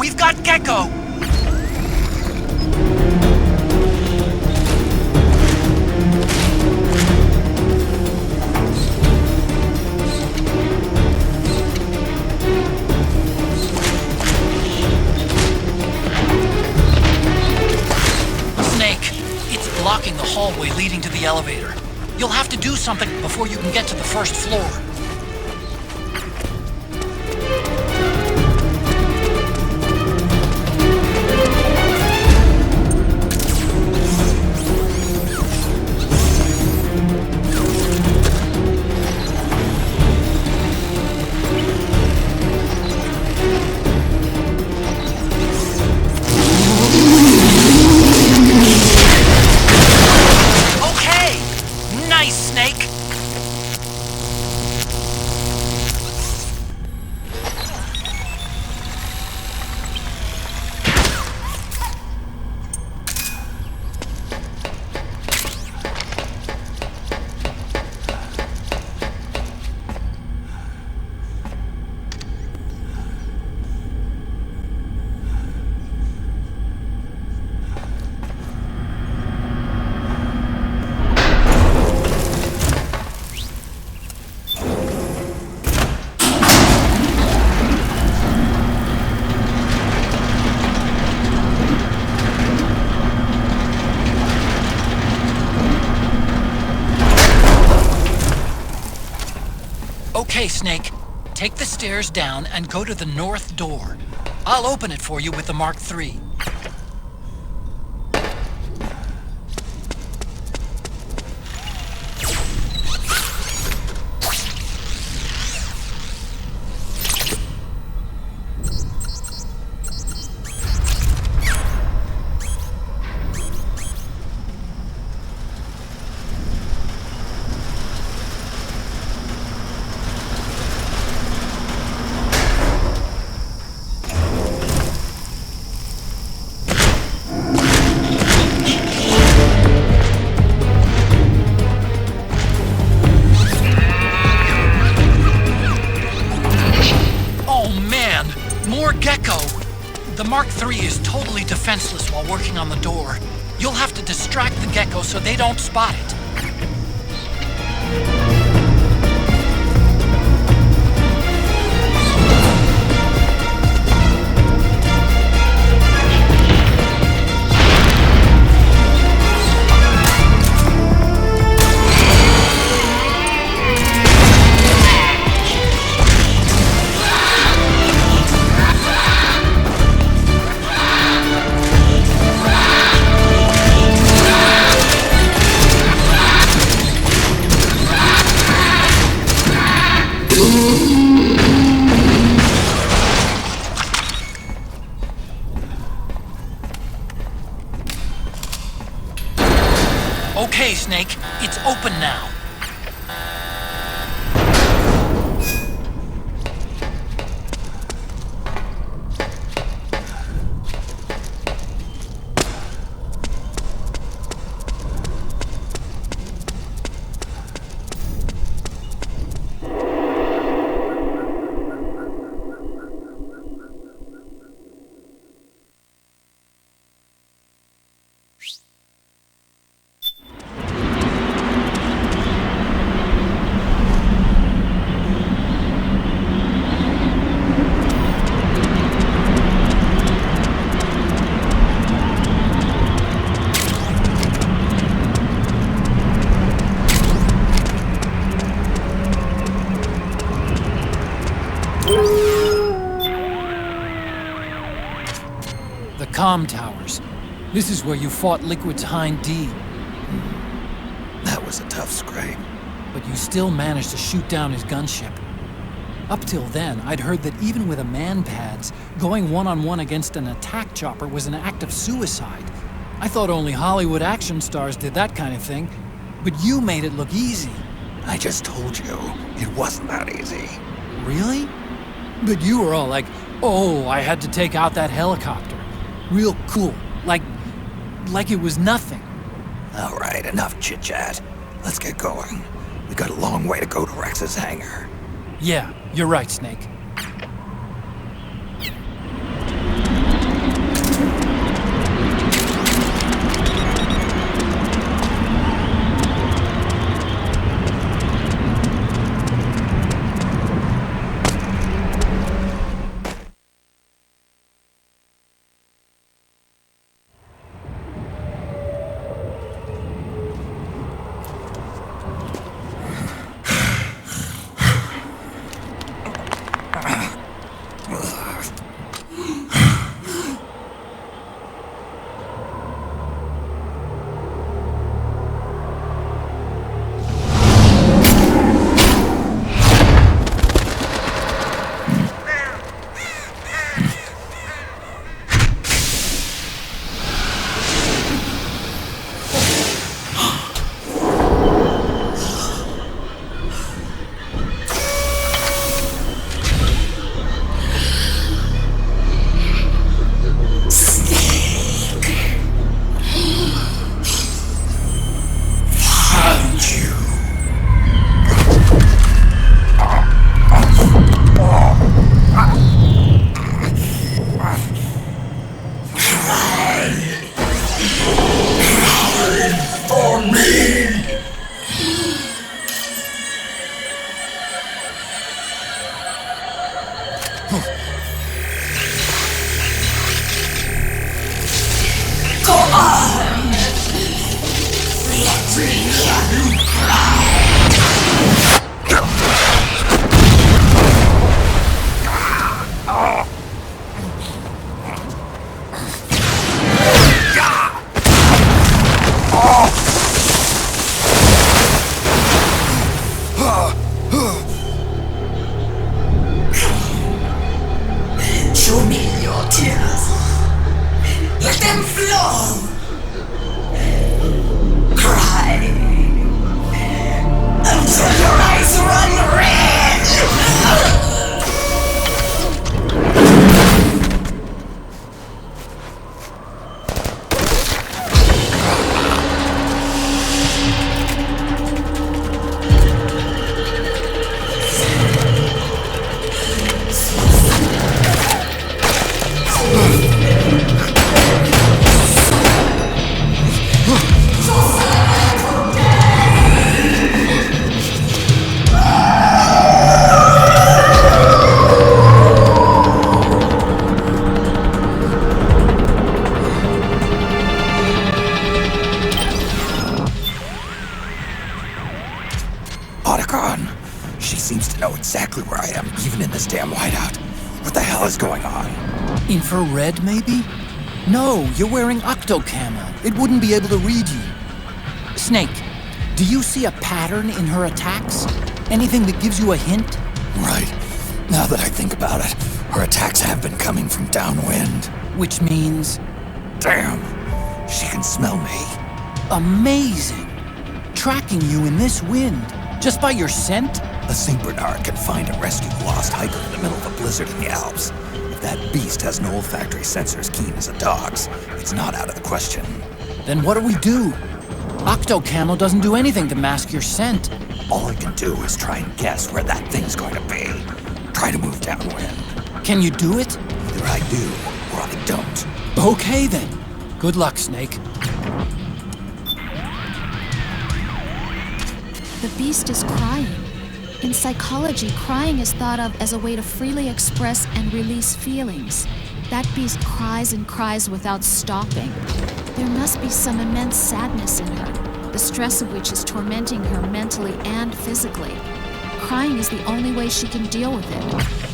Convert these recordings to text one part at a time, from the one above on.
We've got Gecko! Snake, it's blocking the hallway leading to the elevator. You'll have to do something before you can get to the first floor. Snake! Okay, Snake. Take the stairs down and go to the north door. I'll open it for you with the Mark III. More Gecko! The Mark III is totally defenseless while working on the door. You'll have to distract the Gecko so they don't spot it. Okay, Snake, it's open now. The comm towers. This is where you fought Liquid's Hind D. That was a tough scrape. But you still managed to shoot down his gunship. Up till then, I'd heard that even with a man-pads, going one-on-one against an attack chopper was an act of suicide. I thought only Hollywood action stars did that kind of thing. But you made it look easy. I just told you, it wasn't that easy. Really? But you were all like, oh, I had to take out that helicopter. Real cool. Like it was nothing. All right, enough chit-chat. Let's get going. We got a long way to go to Rex's hangar. Yeah, you're right, Snake. Show me your tears. Let them flow. Cry until your eyes run red. Otacon! She seems to know exactly where I am, even in this damn whiteout. What the hell is going on? Infrared, maybe? No, you're wearing octocamo. It wouldn't be able to read you. Snake, do you see a pattern in her attacks? Anything that gives you a hint? Right. Now that I think about it, her attacks have been coming from downwind. Which means... Damn! She can smell me. amazing. Tracking you in this wind, just by your scent? A St. Bernard can find and rescue a lost hiker in the middle of a blizzard in the Alps. If that beast has an olfactory sensor as keen as a dog's, it's not out of the question. Then what do we do? Octocamo doesn't do anything to mask your scent. All I can do is try and guess where that thing's going to be. Try to move downwind. Can you do it? Either I do, or I don't. Okay then. Good luck, Snake. The beast is crying. In psychology, crying is thought of as a way to freely express and release feelings. That beast cries and cries without stopping. There must be some immense sadness in her, the stress of which is tormenting her mentally and physically. Crying is the only way she can deal with it.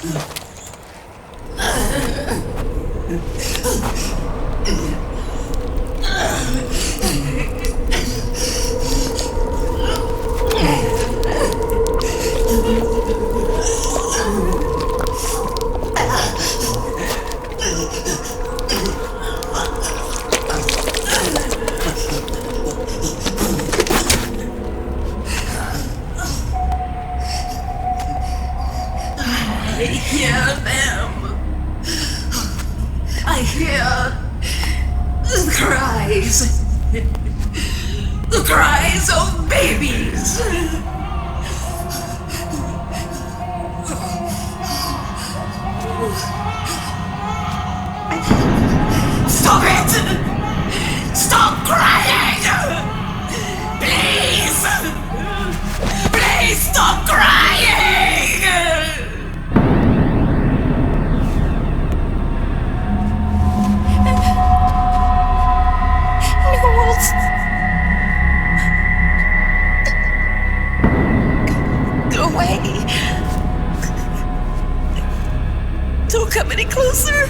I hear them. I hear the cries. The cries of babies. Stop it! Stop crying! Please! Please stop crying! Go away. Don't come any closer.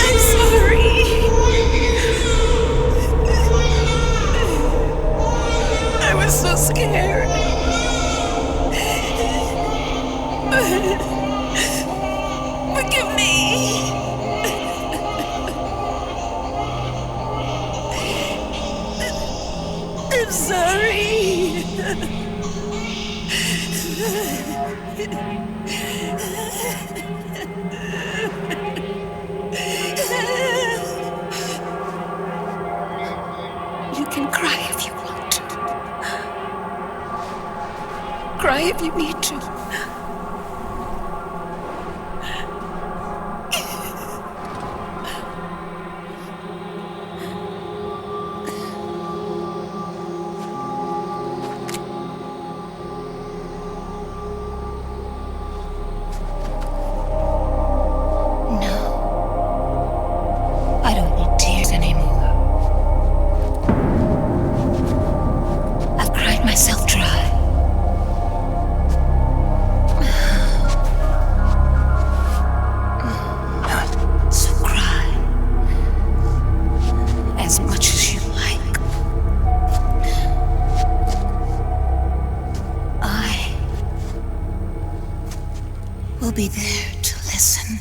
I'm sorry. I was so scared. Forgive me. I'm sorry. You can cry if you want to. Cry if you need to. I don't need tears anymore. I've cried myself dry. So cry as much as you like. I will be there to listen.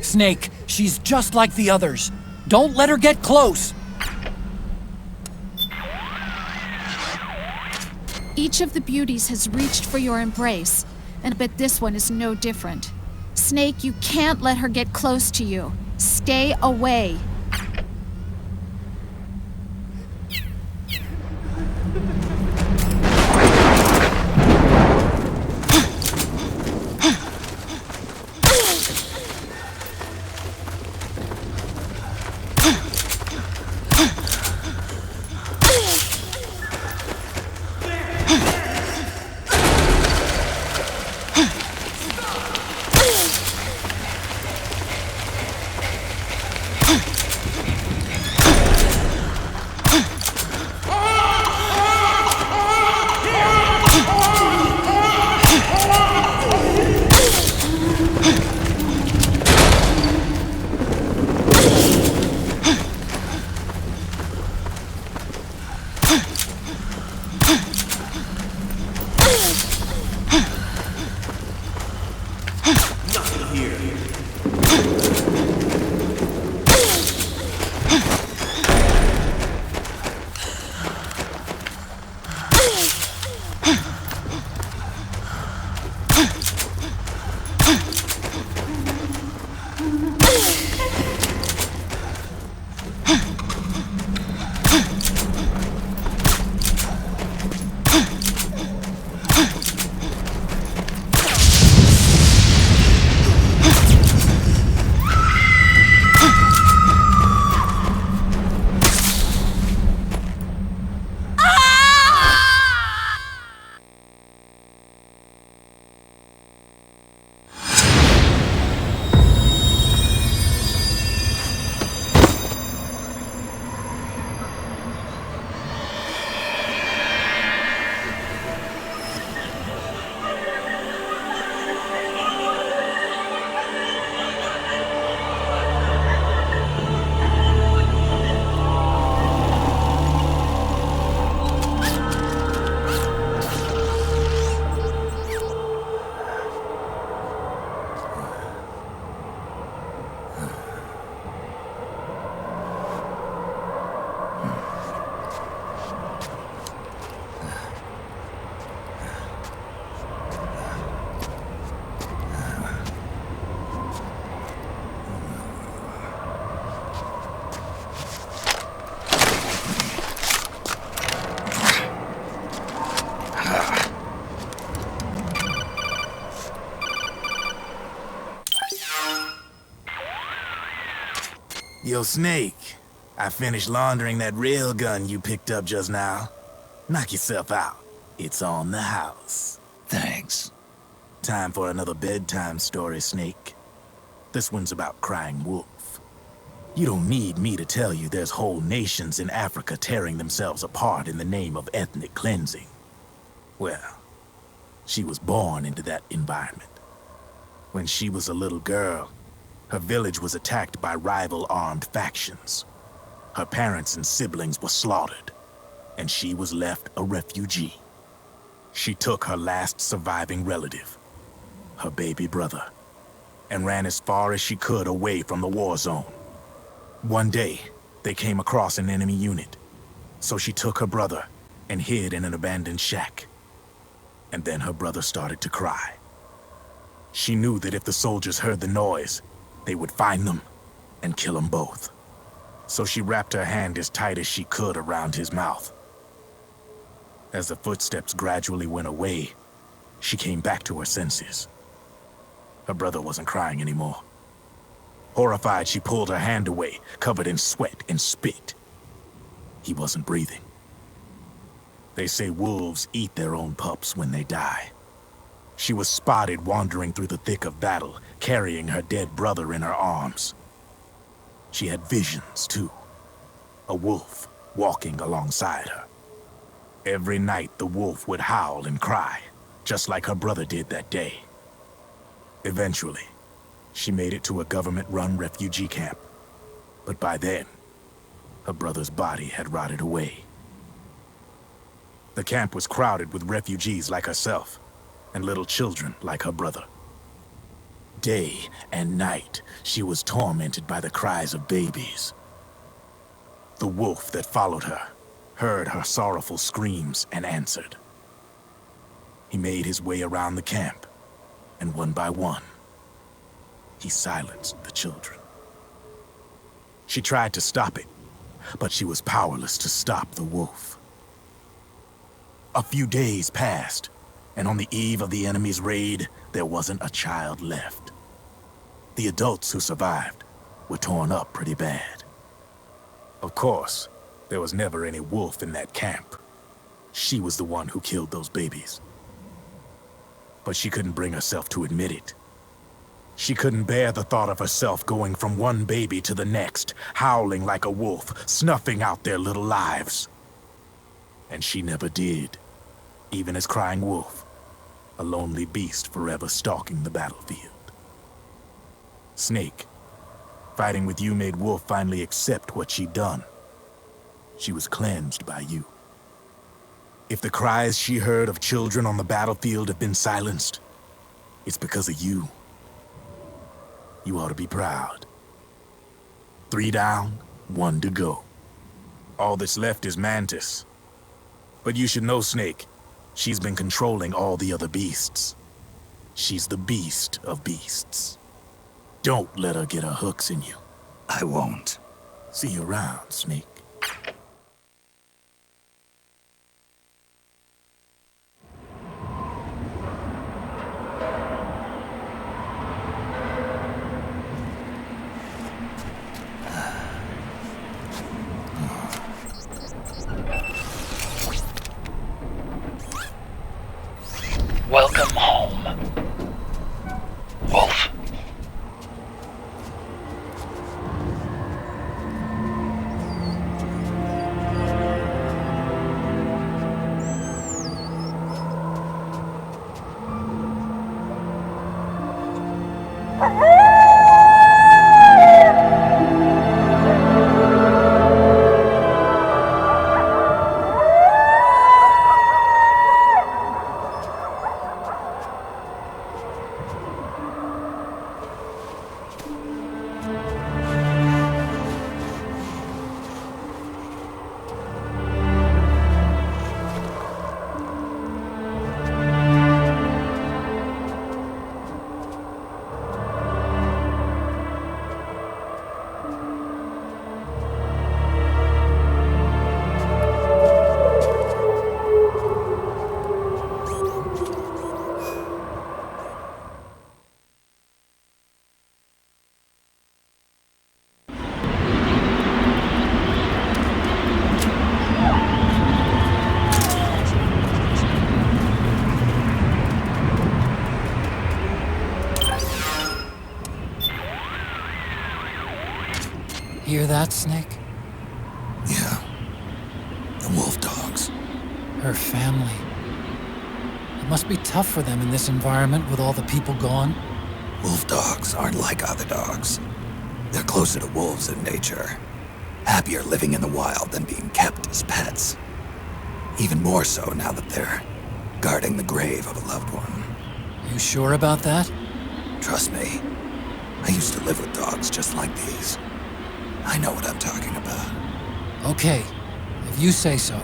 Snake, she's just like the others. Don't let her get close. Each of the beauties has reached for your embrace, and but this one is no different. Snake, you can't let her get close to you. Stay away. Yo, Snake, I finished laundering that rail gun you picked up just now. Knock yourself out. It's on the house. Thanks. Time for another bedtime story, Snake. This one's about crying wolf. You don't need me to tell you there's whole nations in Africa tearing themselves apart in the name of ethnic cleansing. Well, she was born into that environment. When she was a little girl, her village was attacked by rival armed factions. Her parents and siblings were slaughtered, and she was left a refugee. She took her last surviving relative, her baby brother, and ran as far as she could away from the war zone. One day, they came across an enemy unit, so she took her brother and hid in an abandoned shack. And then her brother started to cry. She knew that if the soldiers heard the noise, they would find them and kill them both. So she wrapped her hand as tight as she could around his mouth. As the footsteps gradually went away, she came back to her senses. Her brother wasn't crying anymore. Horrified, she pulled her hand away, covered in sweat and spit. He wasn't breathing. They say wolves eat their own pups when they die. She was spotted wandering through the thick of battle, carrying her dead brother in her arms. She had visions, too. A wolf walking alongside her. Every night, the wolf would howl and cry, just like her brother did that day. Eventually, she made it to a government-run refugee camp. But by then, her brother's body had rotted away. The camp was crowded with refugees like herself, and little children like her brother. Day and night, she was tormented by the cries of babies. The wolf that followed her heard her sorrowful screams and answered. He made his way around the camp, and one by one, he silenced the children. She tried to stop it, but she was powerless to stop the wolf. A few days passed, and on the eve of the enemy's raid, there wasn't a child left. The adults who survived were torn up pretty bad. Of course, there was never any wolf in that camp. She was the one who killed those babies. But she couldn't bring herself to admit it. She couldn't bear the thought of herself going from one baby to the next, howling like a wolf, snuffing out their little lives. And she never did, even as crying wolf, a lonely beast forever stalking the battlefield. Snake, fighting with you made Wolf finally accept what she'd done. She was cleansed by you. If the cries she heard of children on the battlefield have been silenced, it's because of you. You ought to be proud. 3 down, 1 to go. All that's left is Mantis. But you should know, Snake, she's been controlling all the other beasts. She's the beast of beasts. Don't let her get her hooks in you. I won't. See you around, Snake. Welcome home, Wolf. Hear that, Snake? Yeah. The wolf dogs. Her family. It must be tough for them in this environment with all the people gone. Wolf dogs aren't like other dogs. They're closer to wolves in nature. Happier living in the wild than being kept as pets. Even more so now that they're guarding the grave of a loved one. You sure about that? Trust me. I used to live with dogs just like these. I know what I'm talking about. Okay, if you say so.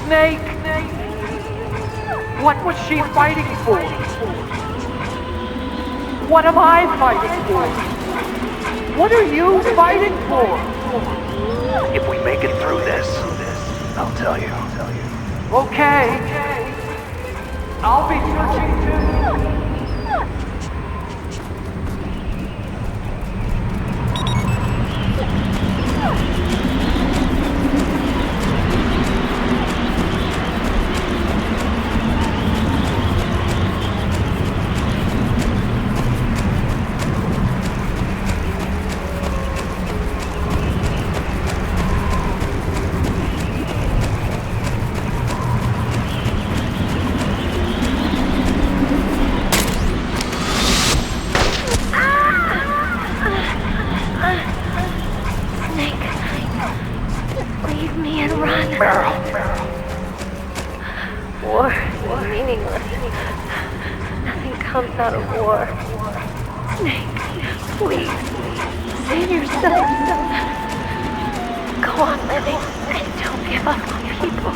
Snake! What was she fighting for? What am I fighting for? What are you fighting for? If we make it through this, I'll tell you. Okay. I'll be searching too. Leave me and run. War is meaningless. Nothing comes out of war. Snake, please, save yourself. Go on living and don't give up on people.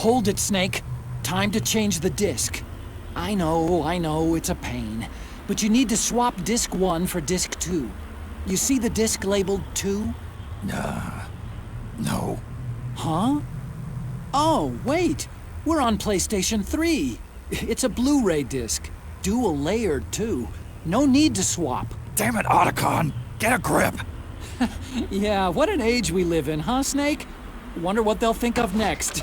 Hold it, Snake. Time to change the disc. I know, it's a pain. But you need to swap disc 1 for disc 2. You see the disc labeled 2? No. Huh? Oh, wait! We're on PlayStation 3. It's a Blu-ray disc. Dual layered, too. No need to swap. Damn it, Otacon! Get a grip! Yeah, what an age we live in, huh, Snake? Wonder what they'll think of next.